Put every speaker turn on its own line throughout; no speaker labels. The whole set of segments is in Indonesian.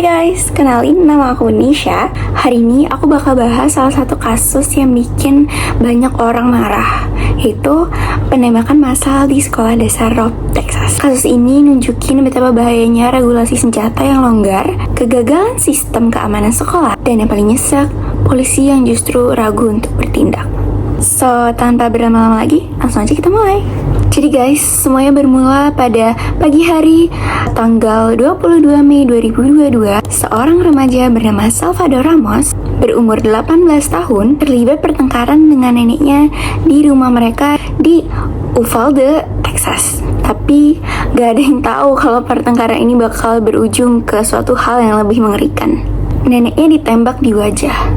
guys, kenalin nama aku Nisha. Hari ini aku bakal bahas salah satu kasus yang bikin banyak orang marah, yaitu penembakan massal di sekolah dasar Robb, Texas. Kasus ini nunjukin betapa bahayanya regulasi senjata yang longgar, kegagalan sistem keamanan sekolah, dan yang paling nyesek, polisi yang justru ragu untuk bertindak. So, tanpa berlama-lama lagi, langsung aja kita mulai. Jadi guys, semuanya bermula pada pagi hari tanggal 22 Mei 2022. Seorang remaja bernama Salvador Ramos berumur 18 tahun terlibat pertengkaran dengan neneknya di rumah mereka di Uvalde, Texas. Tapi gak ada yang tahu kalau pertengkaran ini bakal berujung ke suatu hal yang lebih mengerikan. Neneknya ditembak di wajah.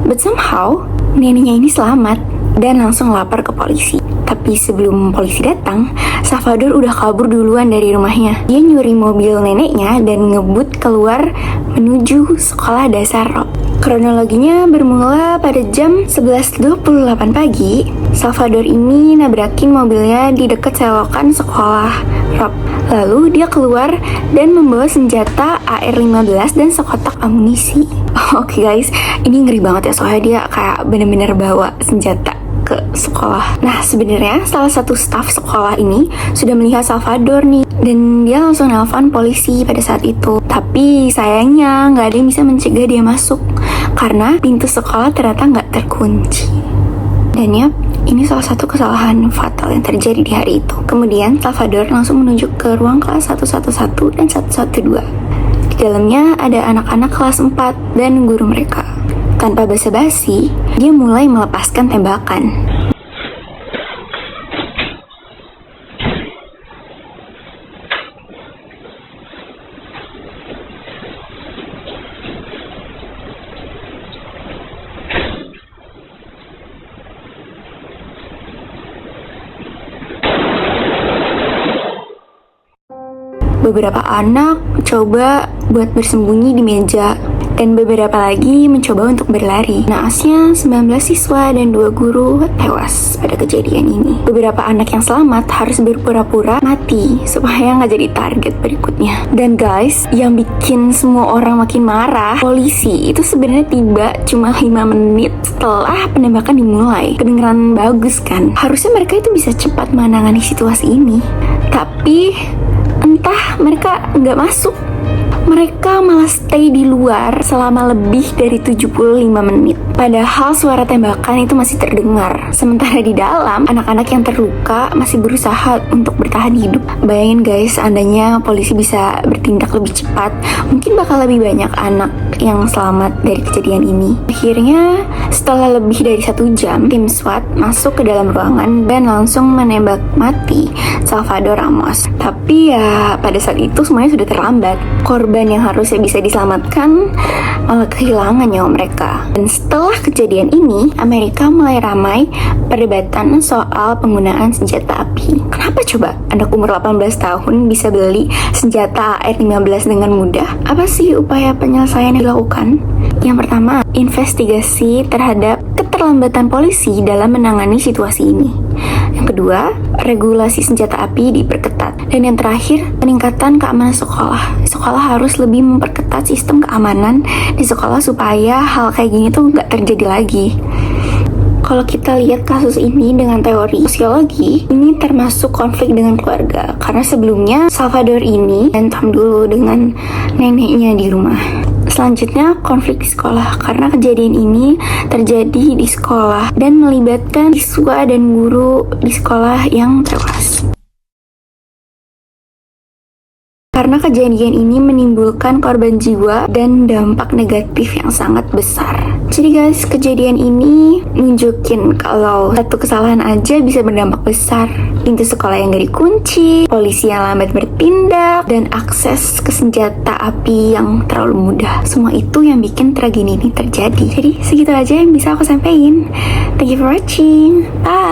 But somehow, neneknya ini selamat dan langsung lapor ke polisi. Tapi sebelum polisi datang, Salvador udah kabur duluan dari rumahnya. Dia nyuri mobil neneknya dan ngebut keluar menuju sekolah dasar Robb. Kronologinya bermula pada jam 11.28 pagi. Salvador ini nabrakin mobilnya di dekat selokan sekolah Robb. Lalu dia keluar dan membawa senjata AR-15 dan sekotak amunisi. Oke guys, ini ngeri banget ya, soalnya dia kayak bener-bener bawa senjata ke sekolah. Nah, sebenarnya salah satu staf sekolah ini sudah melihat Salvador nih, dan dia langsung nelpon polisi pada saat itu. Tapi sayangnya nggak ada yang bisa mencegah dia masuk karena pintu sekolah ternyata nggak terkunci. Dan ya, ini salah satu kesalahan fatal yang terjadi di hari itu. Kemudian Salvador langsung menuju ke ruang kelas 111 dan 112. Di dalamnya ada anak-anak kelas 4 dan guru mereka. Tanpa basa-basi, dia mulai melepaskan tembakan. Beberapa anak mencoba buat bersembunyi di meja, dan beberapa lagi mencoba untuk berlari. Naasnya 19 siswa dan 2 guru tewas pada kejadian ini. Beberapa anak yang selamat harus berpura-pura mati supaya nggak jadi target berikutnya. Dan guys, yang bikin semua orang makin marah, polisi itu sebenarnya tiba cuma 5 menit setelah penembakan dimulai. Kedengeran bagus kan? Harusnya mereka itu bisa cepat menangani situasi ini. Tapi entah mereka nggak masuk. Mereka malah stay di luar selama lebih dari 75 menit. Padahal suara tembakan itu masih terdengar. Sementara di dalam, anak-anak yang terluka masih berusaha untuk bertahan hidup. Bayangin guys, seandainya polisi bisa bertindak lebih cepat, mungkin bakal lebih banyak anak yang selamat dari kejadian ini. Akhirnya, setelah lebih dari 1 jam, tim SWAT masuk ke dalam ruangan dan langsung menembak mati Salvador Ramos. Tapi ya, pada saat itu semuanya sudah terlambat. Korban yang harusnya bisa diselamatkan malah kehilangan nyawa mereka. Dan setelah kejadian ini, Amerika mulai ramai perdebatan soal penggunaan senjata api. Kenapa coba anak umur 18 tahun bisa beli senjata AR-15 dengan mudah? Apa sih upaya penyelesaian yang dilakukan? Yang pertama, investigasi terhadap keterlambatan polisi dalam menangani situasi ini. Yang kedua, regulasi senjata api diperketat. Dan yang terakhir, peningkatan keamanan sekolah. Sekolah harus lebih memperketat sistem keamanan di sekolah supaya hal kayak gini tuh nggak terjadi lagi. Kalau kita lihat kasus ini dengan teori sosiologi, ini termasuk konflik dengan keluarga. Karena sebelumnya Salvador ini berantem dulu dengan neneknya di rumah. Selanjutnya konflik di sekolah, karena kejadian ini terjadi di sekolah dan melibatkan siswa dan guru di sekolah yang tewas. Karena kejadian ini menimbulkan korban jiwa dan dampak negatif yang sangat besar. Jadi guys, kejadian ini nunjukin kalau satu kesalahan aja bisa berdampak besar. Pintu sekolah yang gak dikunci, polisi yang lambat bertindak, dan akses ke senjata api yang terlalu mudah. Semua itu yang bikin tragedi ini terjadi. Jadi segitu aja yang bisa aku sampaikan. Thank you for watching. Bye!